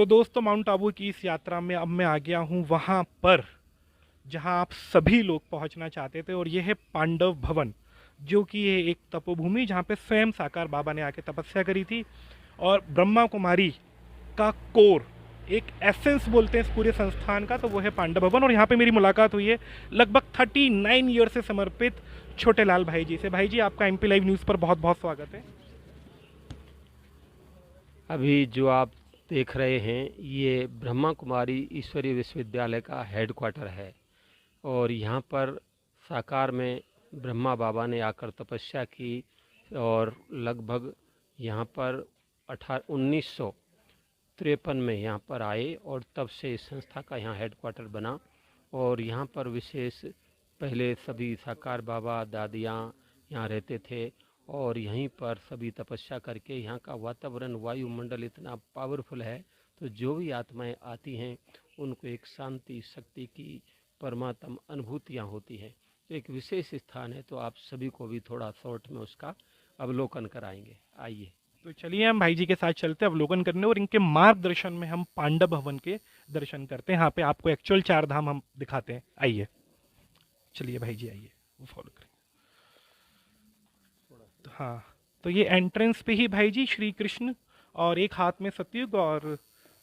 तो दोस्तों, माउंट आबू की इस यात्रा में अब मैं आ गया हूँ वहाँ पर जहाँ आप सभी लोग पहुँचना चाहते थे, और ये है पांडव भवन, जो कि ये एक तपोभूमि जहाँ पे स्वयं साकार बाबा ने आके तपस्या करी थी। और ब्रह्मा कुमारी का कोर, एक एसेंस बोलते हैं इस पूरे संस्थान का, तो वो है पांडव भवन। और यहाँ पे मेरी मुलाकात हुई है लगभग 39 ईयर से समर्पित छोटे लाल भाई जी से। भाई जी, आपका एमपी लाइव न्यूज़ पर बहुत बहुत स्वागत है। अभी जो आप देख रहे हैं ये ब्रह्मा कुमारी ईश्वरीय विश्वविद्यालय का हेडक्वार्टर है और यहाँ पर साकार में ब्रह्मा बाबा ने आकर तपस्या की और लगभग यहाँ पर 1953 में यहाँ पर आए और तब से इस संस्था का यहाँ हेडक्वार्टर बना। और यहाँ पर विशेष पहले सभी साकार बाबा दादियाँ यहाँ रहते थे और यहीं पर सभी तपस्या करके यहाँ का वातावरण वायुमंडल इतना पावरफुल है, तो जो भी आत्माएं आती हैं उनको एक शांति शक्ति की परमात्म अनुभूतियाँ होती हैं। तो एक विशेष स्थान है, तो आप सभी को भी थोड़ा शॉर्ट में उसका अवलोकन कराएंगे। आइए। तो चलिए हम भाई जी के साथ चलते हैं अवलोकन करने, और इनके मार्गदर्शन में हम पांडव भवन के दर्शन करते हैं। यहाँ पे आपको एक्चुअल चार धाम हम दिखाते हैं। आइए, चलिए भाई जी, आइए, वो फॉलो करें। तो हाँ, तो ये एंट्रेंस पे ही भाई जी श्री कृष्ण, और एक हाथ में सतयुग, और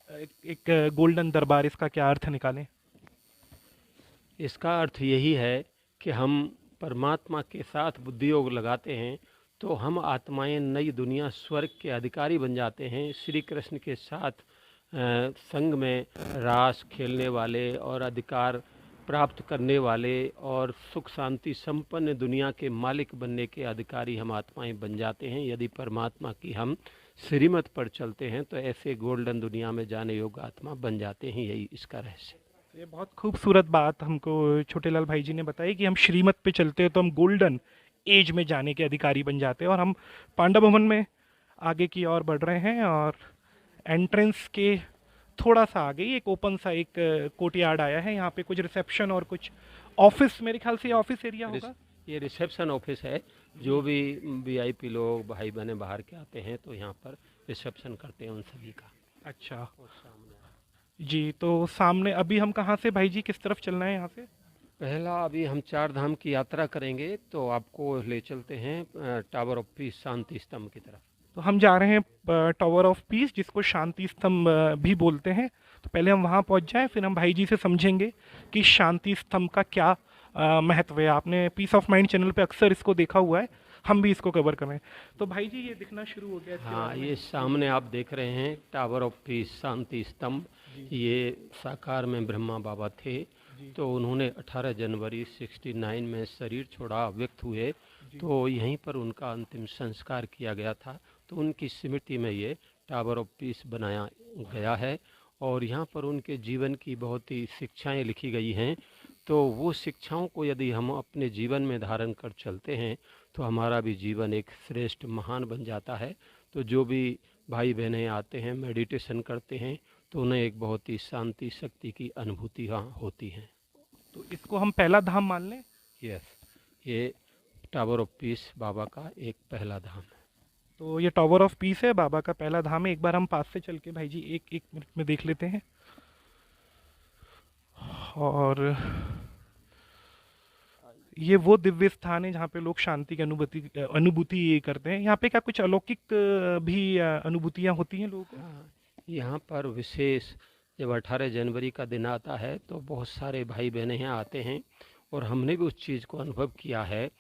एक गोल्डन दरबार। इसका क्या अर्थ निकालें? इसका अर्थ यही है कि हम परमात्मा के साथ बुद्धि योग लगाते हैं तो हम आत्माएं नई दुनिया स्वर्ग के अधिकारी बन जाते हैं। श्री कृष्ण के साथ संग में रास खेलने वाले और अधिकार प्राप्त करने वाले और सुख शांति संपन्न दुनिया के मालिक बनने के अधिकारी हम आत्माएं बन जाते हैं। यदि परमात्मा की हम श्रीमत पर चलते हैं तो ऐसे गोल्डन दुनिया में जाने योग्य आत्मा बन जाते हैं। यही इसका रहस्य। ये बहुत खूबसूरत बात हमको छोटे लाल भाई जी ने बताई कि हम श्रीमत पे चलते हैं तो हम गोल्डन एज में जाने के अधिकारी बन जाते हैं। और हम पांडव भवन में आगे की ओर बढ़ रहे हैं, और एंट्रेंस के थोड़ा सा आगे ही एक ओपन सा एक कोर्टयार्ड आया है। यहाँ पे कुछ रिसेप्शन और कुछ ऑफिस, मेरे ख्याल से ऑफिस एरिया होगा। ये रिसेप्शन ऑफिस है। जो भी वीआईपी लोग भाई बहने बाहर के आते हैं तो यहाँ पर रिसेप्शन करते हैं उन सभी का। अच्छा और सामने जी, तो सामने अभी हम कहाँ से भाई जी, किस तरफ चलना है यहाँ से? पहला अभी हम चार धाम की यात्रा करेंगे तो आपको ले चलते हैं टावर ऑफ पीस शांति स्तंभ की तरफ। तो हम जा रहे हैं टावर ऑफ पीस, जिसको शांति स्तंभ भी बोलते हैं। तो पहले हम वहाँ पहुँच जाएं, फिर हम भाई जी से समझेंगे कि शांति स्तंभ का क्या महत्व है। आपने पीस ऑफ माइंड चैनल पे अक्सर इसको देखा हुआ है, हम भी इसको कवर कर रहे हैं। तो भाई जी, ये दिखना शुरू हो गया इसके हाँ, बारे में? ये सामने आप देख रहे हैं टावर ऑफ पीस शांति स्तंभ। ये साकार में ब्रह्मा बाबा थे, तो उन्होंने 18 जनवरी 69 में शरीर छोड़ा, व्यक्त हुए, तो यहीं पर उनका अंतिम संस्कार किया गया था। तो उनकी स्मृति में ये टावर ऑफ पीस बनाया गया है और यहाँ पर उनके जीवन की बहुत ही शिक्षाएं लिखी गई हैं। तो वो शिक्षाओं को यदि हम अपने जीवन में धारण कर चलते हैं तो हमारा भी जीवन एक श्रेष्ठ महान बन जाता है। तो जो भी भाई बहनें आते हैं मेडिटेशन करते हैं तो उन्हें एक बहुत ही शांति शक्ति की अनुभूति होती है। तो इसको हम पहला धाम मान लें? यस, ये टावर ऑफ पीस बाबा का एक पहला धाम है। तो ये टावर ऑफ पीस है, बाबा का पहला धाम है। एक बार हम पास से चल के भाई जी एक एक मिनट में देख लेते हैं। और ये वो दिव्य स्थान है जहाँ पे लोग शांति की अनुभूति ये करते हैं। यहाँ पे क्या कुछ अलौकिक भी अनुभूतियाँ होती हैं लोगों को? हाँ, यहाँ पर विशेष जब 18 जनवरी का दिन आता है तो बहुत सारे भाई बहने यहाँ आते हैं और हमने भी उस चीज़ को अनुभव किया है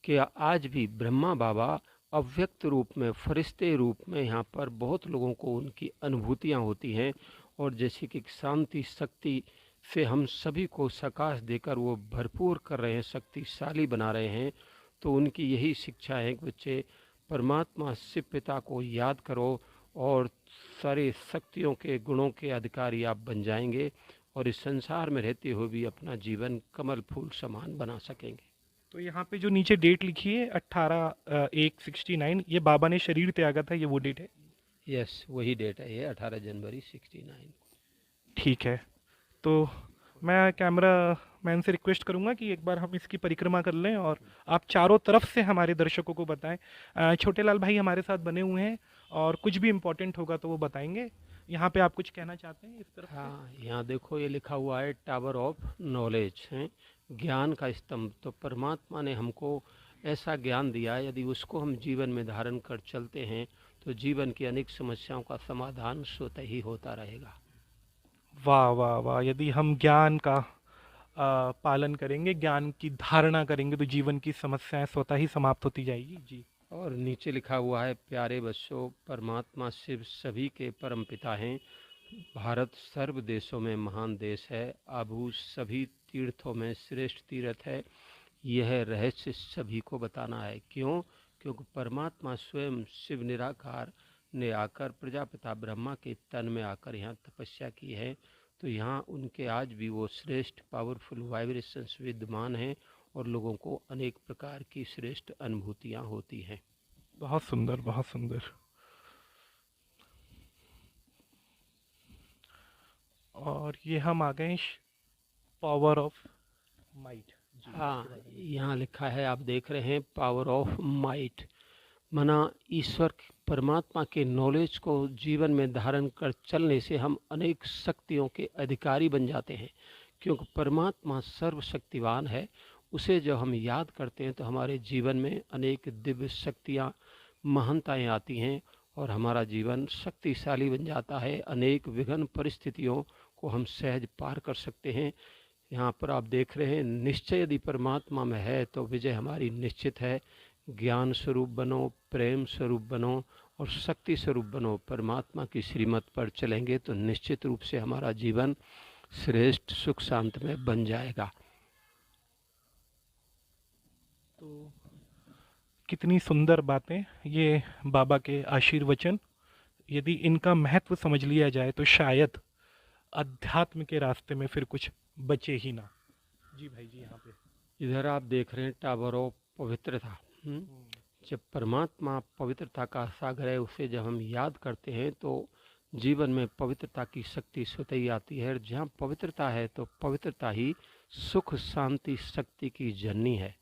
कि आज भी ब्रह्मा बाबा अव्यक्त रूप में फरिश्ते रूप में यहाँ पर बहुत लोगों को उनकी अनुभूतियाँ होती हैं। और जैसे कि शांति शक्ति से हम सभी को सकाश देकर वो भरपूर कर रहे हैं, शक्तिशाली बना रहे हैं। तो उनकी यही शिक्षा है कि बच्चे परमात्मा शिव पिता को याद करो और सारे शक्तियों के गुणों के अधिकारी आप बन जाएंगे और इस संसार में रहते हुए भी अपना जीवन कमल फूल समान बना सकेंगे। तो यहाँ पे जो नीचे डेट लिखी है 18/1/69, ये बाबा ने शरीर त्यागा था, ये वो डेट है? यस, वही डेट है ये 18 जनवरी 69। ठीक है। तो मैं कैमरा मैन से रिक्वेस्ट करूंगा कि एक बार हम इसकी परिक्रमा कर लें और आप चारों तरफ से हमारे दर्शकों को बताएं। छोटे लाल भाई हमारे साथ बने हुए हैं और कुछ भी इम्पोर्टेंट होगा तो वो बताएंगे। यहाँ पे आप कुछ कहना चाहते हैं इस तरफ से? हाँ, यहाँ देखो ये लिखा हुआ है टावर ऑफ नॉलेज है, ज्ञान का स्तंभ। तो परमात्मा ने हमको ऐसा ज्ञान दिया है, यदि उसको हम जीवन में धारण कर चलते हैं तो जीवन की अनेक समस्याओं का समाधान स्वतः ही होता रहेगा। वाह वाह वाह! यदि हम ज्ञान का पालन करेंगे, ज्ञान की धारणा करेंगे, तो जीवन की समस्याएं स्वतः ही समाप्त होती जाएगी। जी। और नीचे लिखा हुआ है, प्यारे बच्चों, परमात्मा शिव सभी के परम पिता हैं। भारत सर्व देशों में महान देश है। आबू सभी तीर्थों में श्रेष्ठ तीर्थ है। यह रहस्य सभी को बताना है। क्यों? क्योंकि परमात्मा स्वयं शिव निराकार ने आकर प्रजापिता ब्रह्मा के तन में आकर यहाँ तपस्या की है। तो यहाँ उनके आज भी वो श्रेष्ठ पावरफुल वाइब्रेशंस विद्यमान हैं और लोगों को अनेक प्रकार की श्रेष्ठ अनुभूतियाँ होती हैं। बहुत सुंदर, बहुत सुंदर। और ये हम आ गए पावर ऑफ माइट। जी, इसके हाँ, बारे में। यहाँ लिखा है, आप देख रहे हैं, पावर ऑफ माइट, मना ईश्वर परमात्मा के नॉलेज को जीवन में धारण कर चलने से हम अनेक शक्तियों के अधिकारी बन जाते हैं। क्योंकि परमात्मा सर्वशक्तिवान है। उसे जब हम याद करते हैं तो हमारे जीवन में अनेक दिव्य शक्तियाँ, महानताएँ आती हैं और हमारा जीवन शक्तिशाली बन जाता है। अनेक विघ्न परिस्थितियों को हम सहज पार कर सकते हैं। यहाँ पर आप देख रहे हैं, निश्चय यदि परमात्मा में है तो विजय हमारी निश्चित है। ज्ञान स्वरूप बनो, प्रेम स्वरूप बनो और शक्ति स्वरूप बनो। परमात्मा की श्रीमत पर चलेंगे तो निश्चित रूप से हमारा जीवन श्रेष्ठ सुख शांत में बन जाएगा। तो कितनी सुंदर बातें ये बाबा के आशीर्वचन। यदि इनका महत्व समझ लिया जाए तो शायद अध्यात्म के रास्ते में फिर कुछ बचे ही ना। जी भाई जी, यहाँ पे। इधर आप देख रहे हैं टावर ऑफ पवित्रता। जब परमात्मा पवित्रता का सागर है, उसे जब हम याद करते हैं तो जीवन में पवित्रता की शक्ति स्वतः ही आती है। और जहाँ पवित्रता है तो पवित्रता ही सुख शांति शक्ति की जननी है।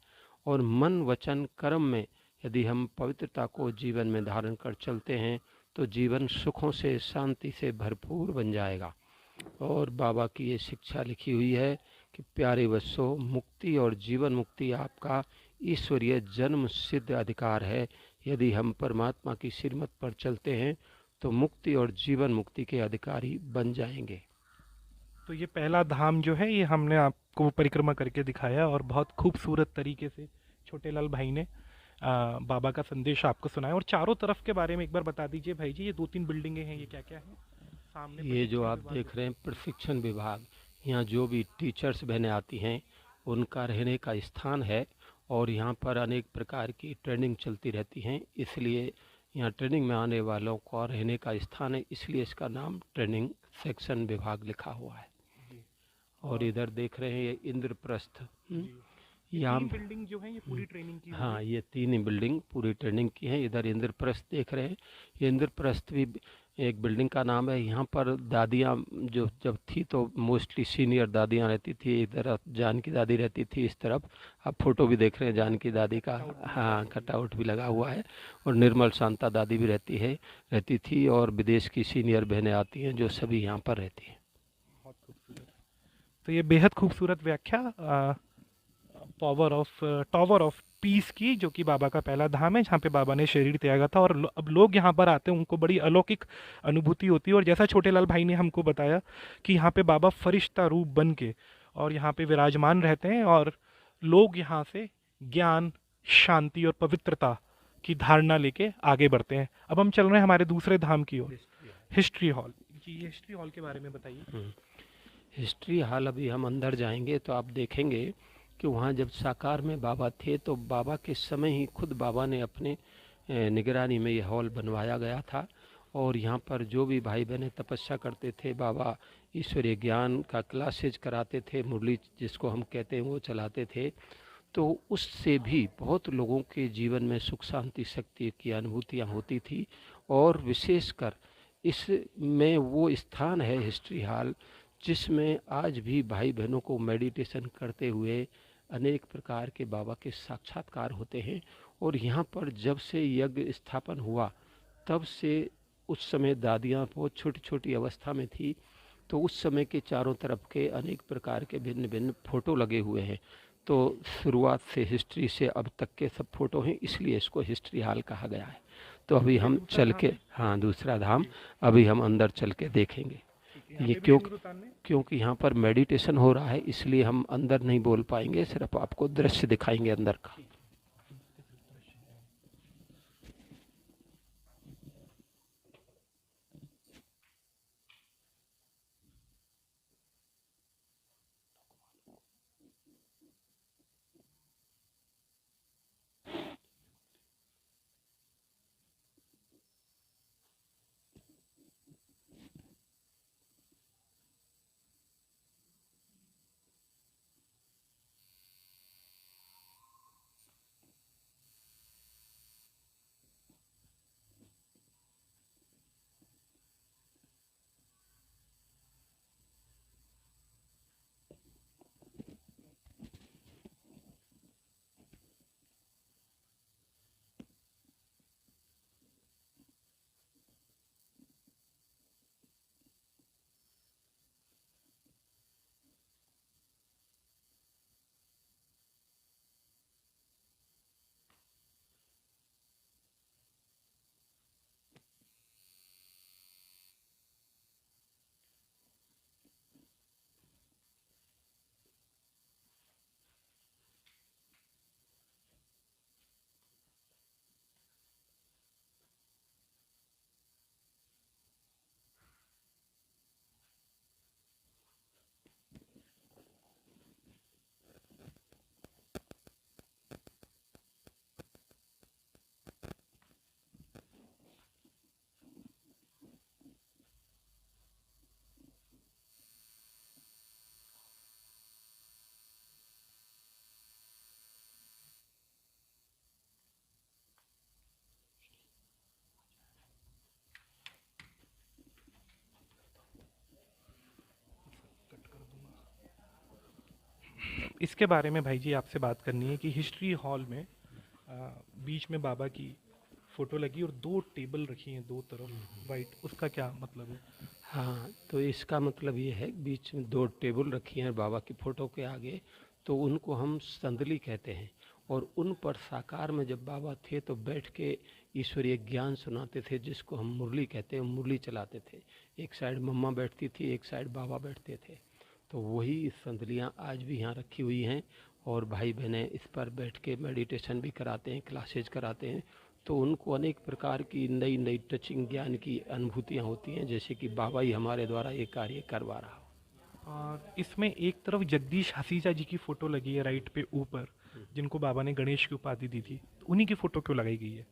और मन वचन कर्म में यदि हम पवित्रता को जीवन में धारण कर चलते हैं तो जीवन सुखों से शांति से भरपूर बन जाएगा। और बाबा की ये शिक्षा लिखी हुई है कि प्यारे बच्चों, मुक्ति और जीवन मुक्ति आपका ईश्वरीय जन्म सिद्ध अधिकार है। यदि हम परमात्मा की श्रीमत पर चलते हैं तो मुक्ति और जीवन मुक्ति के अधिकारी बन जाएंगे। तो ये पहला धाम जो है, ये हमने आपको परिक्रमा करके दिखाया और बहुत खूबसूरत तरीके से छोटे लाल भाई ने बाबा का संदेश आपको सुनाया। और चारों तरफ के बारे में एक बार बता दीजिए भाई जी, ये 2-3 बिल्डिंगें हैं, ये क्या क्या है सामने? ये जो प्रशिक्षण आप विभाग देख रहे हैं प्रशिक्षण विभाग, यहाँ जो भी टीचर्स बहनें आती हैं उनका रहने का स्थान है। और यहाँ पर अनेक प्रकार की ट्रेनिंग चलती रहती हैं, इसलिए यहाँ ट्रेनिंग में आने वालों का रहने का स्थान है, इसलिए इसका नाम ट्रेनिंग सेक्शन विभाग लिखा हुआ है। जी। और इधर देख रहे हैं ये इंद्रप्रस्थ। जी, ये यहाँ 3 बिल्डिंग जो है ये पूरी ट्रेनिंग की हाँ, होगी। ये 3 ही बिल्डिंग पूरी ट्रेनिंग की हैं। इधर इंद्रप्रस्थ देख रहे हैं, ये इंद्रप्रस्थ भी एक बिल्डिंग का नाम है। यहाँ पर दादियाँ जो जब थी तो मोस्टली सीनियर दादियाँ रहती थी। इधर जानकी दादी रहती थी इस तरफ, आप फोटो भी देख रहे हैं जानकी दादी का। हाँ, कटआउट भी लगा हुआ है। और निर्मल शांता दादी भी रहती थी। और विदेश की सीनियर बहनें आती हैं जो सभी यहाँ पर रहती हैं। बहुत खूबसूरत। तो ये बेहद खूबसूरत व्याख्या टावर ऑफ पीस की, जो कि बाबा का पहला धाम है जहाँ पे बाबा ने शरीर त्यागा था। और अब लोग यहाँ पर आते हैं, उनको बड़ी अलौकिक अनुभूति होती है। और जैसा छोटे लाल भाई ने हमको बताया कि यहाँ पे बाबा फरिश्ता रूप बन के और यहाँ पे विराजमान रहते हैं और लोग यहाँ से ज्ञान, शांति और पवित्रता की धारणा लेके आगे बढ़ते हैं। अब हम चल रहे हैं हमारे दूसरे धाम की ओर, हिस्ट्री हॉल। जी, ये हिस्ट्री हॉल के बारे में बताइए। हिस्ट्री हॉल, अभी हम अंदर जाएंगे तो आप देखेंगे कि वहाँ जब साकार में बाबा थे तो बाबा के समय ही खुद बाबा ने अपने निगरानी में ये हॉल बनवाया गया था। और यहाँ पर जो भी भाई बहनें तपस्या करते थे, बाबा ईश्वरीय ज्ञान का क्लासेज कराते थे, मुरली जिसको हम कहते हैं वो चलाते थे। तो उससे भी बहुत लोगों के जीवन में सुख शांति शक्ति की अनुभूतियाँ होती थी। और विशेषकर इसमें वो स्थान है हिस्ट्री हॉल जिसमें आज भी भाई बहनों को मेडिटेशन करते हुए अनेक प्रकार के बाबा के साक्षात्कार होते हैं। और यहाँ पर जब से यज्ञ स्थापन हुआ तब से उस समय दादियाँ बहुत छोटी छोटी अवस्था में थी, तो उस समय के चारों तरफ के अनेक प्रकार के भिन्न भिन्न फ़ोटो लगे हुए हैं। तो शुरुआत से हिस्ट्री से अब तक के सब फ़ोटो हैं, इसलिए इसको हिस्ट्री हॉल कहा गया है। तो अभी हम चल के, हाँ, दूसरा धाम अभी हम अंदर चल के देखेंगे। ये क्योंकि यहाँ पर मेडिटेशन हो रहा है, इसलिए हम अंदर नहीं बोल पाएंगे, सिर्फ आपको दृश्य दिखाएंगे अंदर का। इसके बारे में भाई जी आपसे बात करनी है कि हिस्ट्री हॉल में बीच में बाबा की फोटो लगी और दो टेबल रखी हैं दो तरफ वाइट, उसका क्या मतलब है? हाँ, तो इसका मतलब ये है, बीच में 2 टेबल रखी हैं बाबा की फ़ोटो के आगे, तो उनको हम संदली कहते हैं। और उन पर साकार में जब बाबा थे तो बैठ के ईश्वरीय ज्ञान सुनाते थे, जिसको हम मुरली कहते हैं, मुरली चलाते थे। एक साइड मम्मा बैठती थी, एक साइड बाबा बैठते थे। तो वही संदलियाँ आज भी यहाँ रखी हुई हैं, और भाई बहनें इस पर बैठ के मेडिटेशन भी कराते हैं, क्लासेज कराते हैं। तो उनको अनेक प्रकार की नई नई टचिंग ज्ञान की अनुभूतियाँ होती हैं, जैसे कि बाबा ही हमारे द्वारा ये कार्य करवा रहा हो। और इसमें एक तरफ जगदीश हसीजा जी की फोटो लगी है राइट पे ऊपर, जिनको बाबा ने गणेश की उपाधि दी थी, तो उन्हीं की फोटो क्यों लगाई गई है?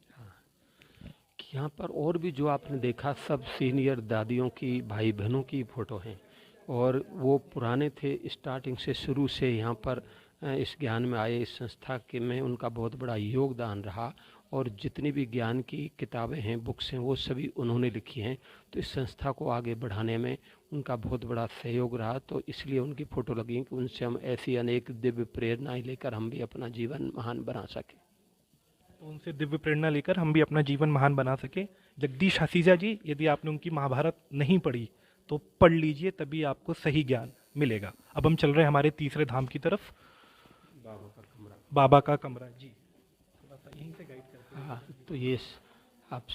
कि यहाँ पर और भी जो आपने देखा सब सीनियर दादियों की, भाई बहनों की फ़ोटो हैं, और वो पुराने थे, स्टार्टिंग से शुरू से यहाँ पर इस ज्ञान में आए, इस संस्था के में उनका बहुत बड़ा योगदान रहा। और जितनी भी ज्ञान की किताबें हैं, बुक्स हैं, वो सभी उन्होंने लिखी हैं। तो इस संस्था को आगे बढ़ाने में उनका बहुत बड़ा सहयोग रहा, तो इसलिए उनकी फ़ोटो लगी हैं कि उनसे हम ऐसी अनेक दिव्य प्रेरणाएं लेकर हम भी अपना जीवन महान बना सकें। तो उनसे दिव्य प्रेरणा लेकर हम भी अपना जीवन महान बना सके। जगदीश हसीजा जी, यदि आपने उनकी महाभारत नहीं पढ़ी तो पढ़ लीजिए, तभी आपको सही ज्ञान मिलेगा। अब हम चल रहे हैं हमारे तीसरे धाम की तरफ, बाबा का कमरा जी। थोड़ा सा यहीं से गाइड करते हैं। हाँ, तो ये आप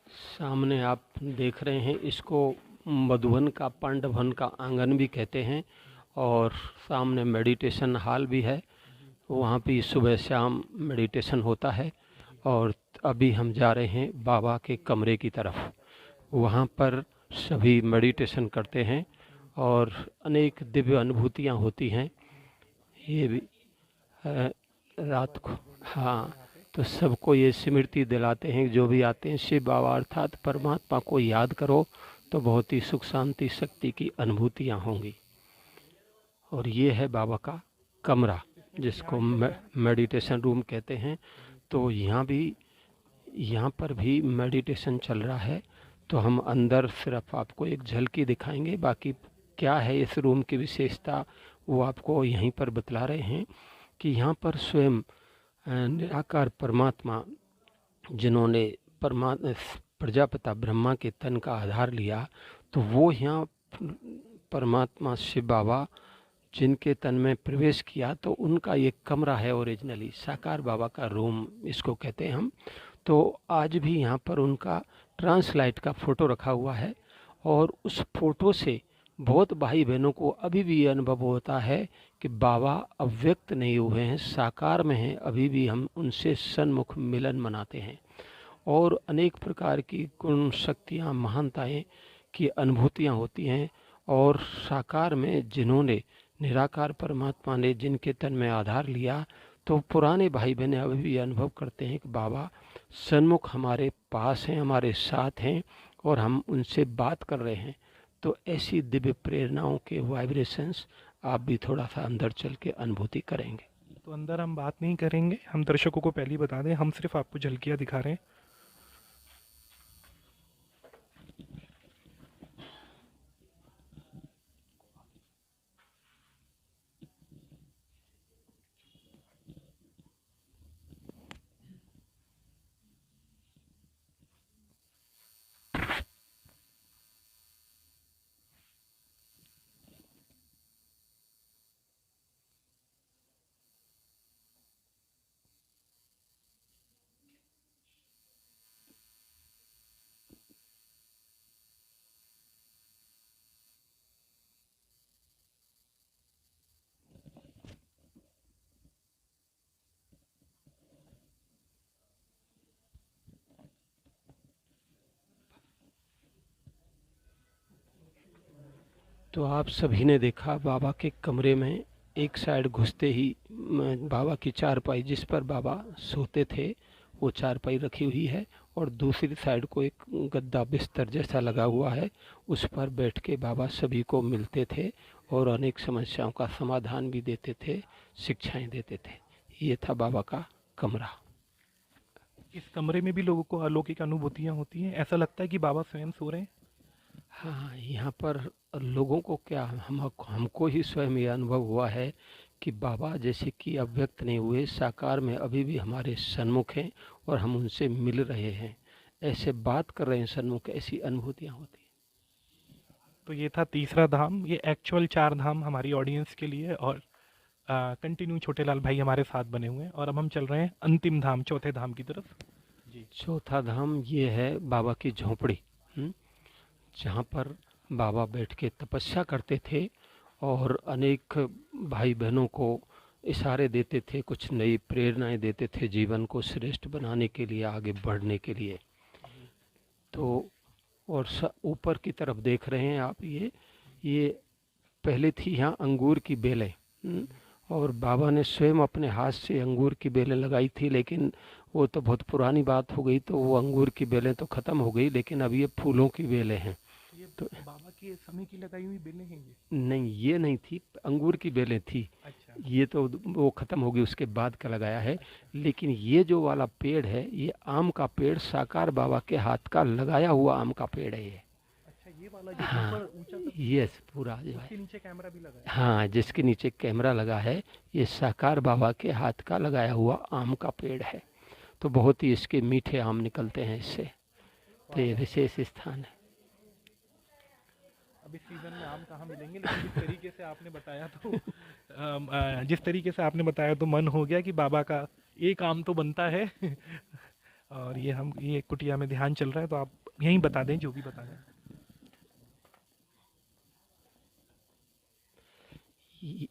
सामने आप देख रहे हैं, इसको मधुबन का, पांडवन का आंगन भी कहते हैं। और सामने मेडिटेशन हॉल भी है, वहाँ भी सुबह शाम मेडिटेशन होता है। और अभी हम जा रहे हैं बाबा के कमरे की तरफ, वहाँ पर सभी मेडिटेशन करते हैं और अनेक दिव्य अनुभूतियाँ होती हैं। ये भी रात को, हाँ, तो सबको ये स्मृति दिलाते हैं, जो भी आते हैं, शिव बाबा अर्थात परमात्मा को याद करो तो बहुत ही सुख शांति शक्ति की अनुभूतियाँ होंगी। और ये है बाबा का कमरा, जिसको मेडिटेशन रूम कहते हैं। तो यहाँ पर भी मेडिटेशन चल रहा है। तो हम अंदर सिर्फ आपको एक झलकी दिखाएंगे, बाकी क्या है इस रूम की विशेषता वो आपको यहीं पर बतला रहे हैं कि यहाँ पर स्वयं निराकार परमात्मा, जिन्होंने प्रजापिता ब्रह्मा के तन का आधार लिया, तो वो यहाँ परमात्मा शिव बाबा जिनके तन में प्रवेश किया, तो उनका ये कमरा है ओरिजिनली, साकार बाबा का रूम इसको कहते हैं हम। तो आज भी यहाँ पर उनका ट्रांसलाइट का फ़ोटो रखा हुआ है, और उस फोटो से बहुत भाई बहनों को अभी भी ये अनुभव होता है कि बाबा अव्यक्त नहीं हुए हैं, साकार में हैं। अभी भी हम उनसे सन्मुख मिलन मनाते हैं, और अनेक प्रकार की गुण शक्तियाँ महानताएँ की अनुभूतियाँ होती हैं। और साकार में जिन्होंने निराकार परमात्मा ने जिनके तन में आधार लिया, तो पुराने भाई बहन अभी भी अनुभव करते हैं कि बाबा सन्मुख हमारे पास हैं, हमारे साथ हैं, और हम उनसे बात कर रहे हैं। तो ऐसी दिव्य प्रेरणाओं के वाइब्रेशंस आप भी थोड़ा सा अंदर चल के अनुभूति करेंगे। तो अंदर हम बात नहीं करेंगे, हम दर्शकों को पहले ही बता दें, हम सिर्फ आपको झलकियाँ दिखा रहे हैं। तो आप सभी ने देखा बाबा के कमरे में एक साइड घुसते ही बाबा की चारपाई, जिस पर बाबा सोते थे, वो चारपाई रखी हुई है, और दूसरी साइड को एक गद्दा बिस्तर जैसा लगा हुआ है। उस पर बैठ के बाबा सभी को मिलते थे और अनेक समस्याओं का समाधान भी देते थे, शिक्षाएं देते थे। ये था बाबा का कमरा। इस कमरे में भी लोगों को अलौकिक अनुभूतियाँ होती हैं, ऐसा लगता है कि बाबा स्वयं सो रहे हैं। हाँ, यहाँ पर लोगों को क्या, हमको ही स्वयं ये अनुभव हुआ है कि बाबा जैसे कि अव्यक्त नहीं हुए, साकार में अभी भी हमारे सन्मुख हैं, और हम उनसे मिल रहे हैं, ऐसे बात कर रहे हैं सन्मुख, ऐसी अनुभूतियाँ होती हैं। तो ये था तीसरा धाम, ये एक्चुअल चार धाम हमारी ऑडियंस के लिए, और कंटिन्यू छोटे लाल भाई हमारे साथ बने हुए हैं, और अब हम चल रहे हैं अंतिम धाम, चौथे धाम की तरफ। जी। चौथा धाम ये है बाबा की झोंपड़ी, जहाँ पर बाबा बैठ के तपस्या करते थे, और अनेक भाई बहनों को इशारे देते थे, कुछ नई प्रेरणाएं देते थे जीवन को श्रेष्ठ बनाने के लिए, आगे बढ़ने के लिए। तो और ऊपर की तरफ देख रहे हैं आप, ये पहले थी यहाँ अंगूर की बेलें, और बाबा ने स्वयं अपने हाथ से अंगूर की बेलें लगाई थी, लेकिन वो तो बहुत पुरानी बात हो गई, तो वो अंगूर की बेलें तो ख़त्म हो गई, लेकिन अब ये फूलों की बेलें हैं। तो बाबा के समय की लगाई हुई बेलें हैं ये? नहीं, ये नहीं थी, अंगूर की बेलें थी। अच्छा। ये तो वो ख़त्म हो गई, उसके बाद का लगाया है। लेकिन ये जो वाला पेड़ है, ये आम का पेड़, साकार बाबा के हाथ का लगाया हुआ आम का पेड़ है ये। अच्छा, ये वाला जो हाँ, ऊपर ऊंचा सा, यस, पूरा जो है, उसके नीचे कैमरा भी लगा है। हाँ, जिसके नीचे कैमरा लगा है, ये साकार बाबा के हाथ का लगाया हुआ आम का पेड़ है। तो बहुत ही इसके मीठे आम निकलते हैं इससे, तो ये विशेष स्थान है। अब इस सीजन में आम कहाँ मिलेंगे, लेकिन जिस तरीके से आपने बताया तो जिस तरीके से आपने बताया तो मन हो गया कि बाबा का एक आम तो बनता है। और ये कुटिया में ध्यान चल रहा है, तो आप यहीं बता दें जो भी बताना है। ये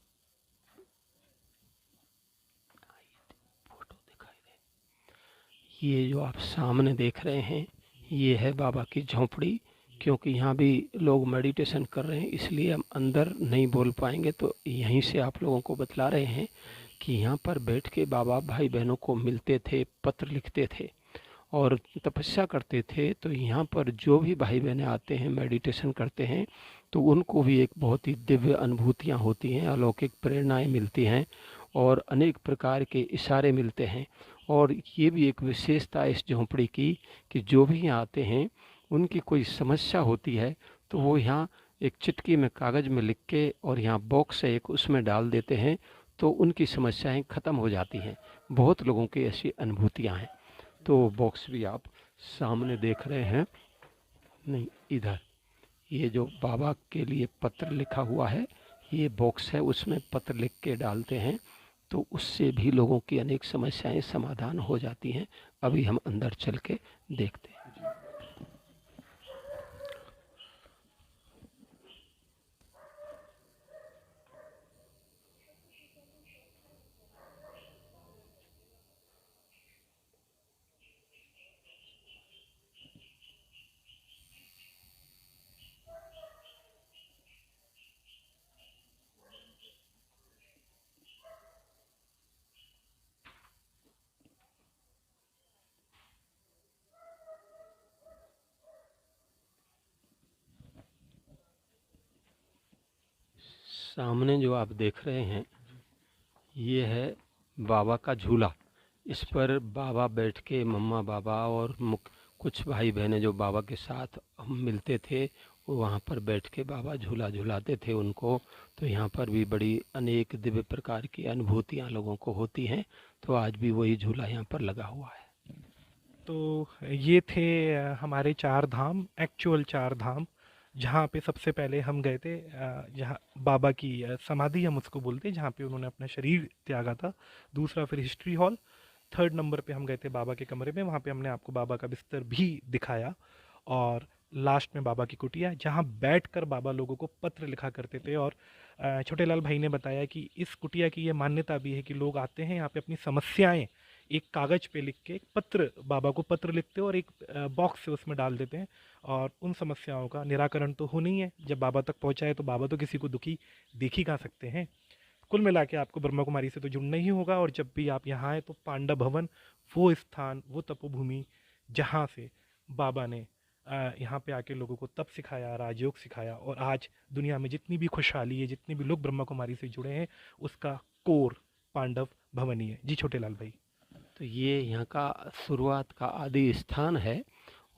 फोटो दिखाई दे, ये जो आप सामने देख रहे हैं, ये है बाबा की झोंपड़ी। क्योंकि यहाँ भी लोग मेडिटेशन कर रहे हैं, इसलिए हम अंदर नहीं बोल पाएंगे, तो यहीं से आप लोगों को बतला रहे हैं कि यहाँ पर बैठ के बाबा भाई बहनों को मिलते थे, पत्र लिखते थे और तपस्या करते थे। तो यहाँ पर जो भी भाई बहनें आते हैं, मेडिटेशन करते हैं, तो उनको भी एक बहुत ही दिव्य अनुभूतियाँ होती हैं, अलौकिक प्रेरणाएँ मिलती हैं, और अनेक प्रकार के इशारे मिलते हैं। और ये भी एक विशेषता है इस झोंपड़ी की कि जो भी यहाँ आते हैं, उनकी कोई समस्या होती है, तो वो यहाँ एक चिटकी में कागज़ में लिख के, और यहाँ बॉक्स है एक, उसमें डाल देते हैं, तो उनकी समस्याएं ख़त्म हो जाती हैं। बहुत लोगों की ऐसी अनुभूतियाँ हैं। तो बॉक्स भी आप सामने देख रहे हैं, नहीं इधर, ये जो बाबा के लिए पत्र लिखा हुआ है, ये बॉक्स है, उसमें पत्र लिख के डालते हैं तो उससे भी लोगों की अनेक समस्याएं समाधान हो जाती हैं। अभी हम अंदर चल के देखते हैं। सामने जो आप देख रहे हैं, ये है बाबा का झूला। इस पर बाबा बैठ के, मम्मा बाबा और कुछ भाई बहनें जो बाबा के साथ हम मिलते थे, वो वहाँ पर बैठ के बाबा झूला झूलाते थे उनको। तो यहाँ पर भी बड़ी अनेक दिव्य प्रकार की अनुभूतियाँ लोगों को होती हैं। तो आज भी वही झूला यहाँ पर लगा हुआ है। तो ये थे हमारे चार धाम, एक्चुअल चार धाम, जहाँ पे सबसे पहले हम गए थे, जहाँ बाबा की समाधि हम उसको बोलते हैं, जहाँ पे उन्होंने अपना शरीर त्यागा था। दूसरा फिर हिस्ट्री हॉल। थर्ड नंबर पे हम गए थे बाबा के कमरे में, वहाँ पे हमने आपको बाबा का बिस्तर भी दिखाया। और लास्ट में बाबा की कुटिया, जहाँ बैठकर बाबा लोगों को पत्र लिखा करते थे। और छोटेलाल भाई ने बताया कि इस कुटिया की ये मान्यता भी है कि लोग आते हैं यहाँ पे अपनी समस्याएं एक कागज़ पे लिख के, एक पत्र, बाबा को पत्र लिखते हैं और एक बॉक्स से उसमें डाल देते हैं। और उन समस्याओं का निराकरण तो होना ही है। जब बाबा तक पहुँचाए तो बाबा तो किसी को दुखी देख ही कहाँ सकते हैं। कुल मिला के आपको ब्रह्मा कुमारी से तो जुड़ना ही होगा। और जब भी आप यहाँ आए तो पांडव भवन, वो स्थान, वो तपोभूमि जहाँ से बाबा ने यहाँ पे आके लोगों को तप सिखाया, राजयोग सिखाया, और आज दुनिया में जितनी भी खुशहाली है, जितने भी लोग ब्रह्मा कुमारी से जुड़े हैं, उसका कोर पांडव भवन ही है। जी छोटेलाल भाई। तो ये यहाँ का शुरुआत का आदि स्थान है।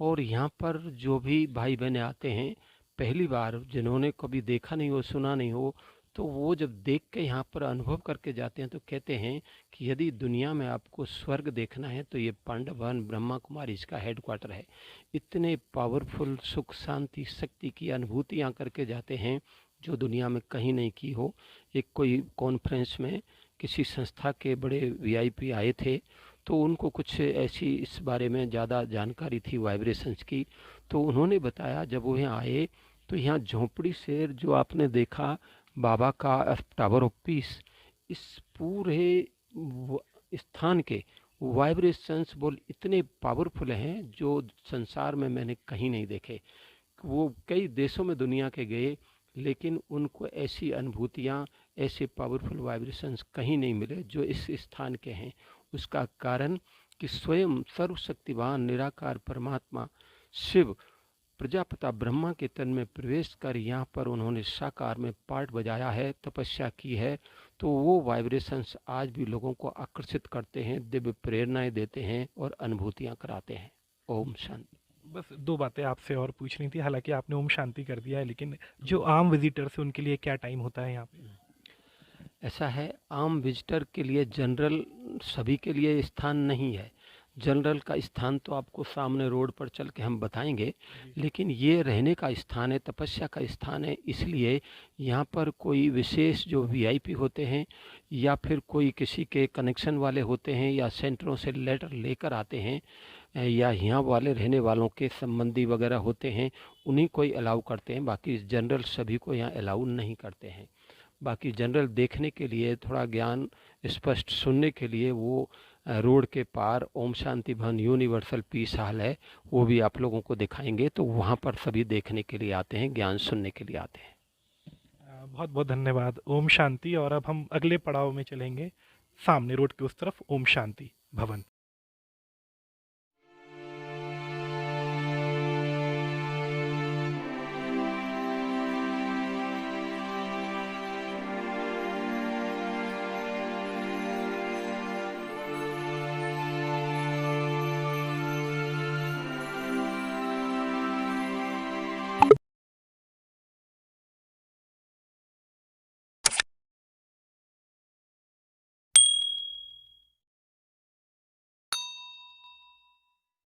और यहाँ पर जो भी भाई बहनें आते हैं पहली बार, जिन्होंने कभी देखा नहीं हो, सुना नहीं हो, तो वो जब देख के यहाँ पर अनुभव करके जाते हैं तो कहते हैं कि यदि दुनिया में आपको स्वर्ग देखना है तो ये पांडव भवन ब्रह्मा कुमारी इसका हेडक्वार्टर है। इतने पावरफुल सुख शांति शक्ति की अनुभूति यहाँ करके जाते हैं जो दुनिया में कहीं नहीं की हो। एक कोई कॉन्फ्रेंस में किसी संस्था के बड़े वीआईपी आए थे, तो उनको कुछ ऐसी इस बारे में ज़्यादा जानकारी थी वाइब्रेशंस की। तो उन्होंने बताया जब वो यहाँ आए तो यहाँ झोंपड़ी से जो आपने देखा बाबा का टावर ऑफ पीस, इस पूरे स्थान के वाइब्रेशंस बोल इतने पावरफुल हैं जो संसार में मैंने कहीं नहीं देखे। वो कई देशों में दुनिया के गए, लेकिन उनको ऐसी अनुभूतियाँ, ऐसे पावरफुल वाइब्रेशंस कहीं नहीं मिले जो इस स्थान के हैं। उसका कारण कि स्वयं सर्वशक्तिवान निराकार परमात्मा शिव प्रजापिता ब्रह्मा के तन में प्रवेश कर यहाँ पर उन्होंने साकार में पार्ट बजाया है, तपस्या की है। तो वो वाइब्रेशंस आज भी लोगों को आकर्षित करते हैं, दिव्य प्रेरणाएं देते हैं और अनुभूतियाँ कराते हैं। ओम शांति। बस दो बातें आपसे और पूछनी थी, हालांकि आपने ओम शांति कर दिया है, लेकिन जो आम विजिटर्स है उनके लिए क्या टाइम होता है यहाँ पे? ऐसा है, आम विजिटर के लिए जनरल सभी के लिए स्थान नहीं है। जनरल का स्थान तो आपको सामने रोड पर चल के हम बताएंगे, लेकिन ये रहने का स्थान है, तपस्या का स्थान है। इसलिए यहाँ पर कोई विशेष जो वीआईपी होते हैं या फिर कोई किसी के कनेक्शन वाले होते हैं या सेंटरों से लेटर लेकर आते हैं या यहाँ वाले रहने वालों के संबंधी वगैरह होते हैं, उन्हीं को ही अलाउ करते हैं। बाकी जनरल सभी को यहाँ अलाउ नहीं करते हैं। बाकी जनरल देखने के लिए, थोड़ा ज्ञान स्पष्ट सुनने के लिए वो रोड के पार ओम शांति भवन यूनिवर्सल पीस हॉल है, वो भी आप लोगों को दिखाएंगे। तो वहाँ पर सभी देखने के लिए आते हैं, ज्ञान सुनने के लिए आते हैं। बहुत बहुत धन्यवाद। ओम शांति। और अब हम अगले पड़ाव में चलेंगे, सामने रोड के उस तरफ ओम शांति भवन।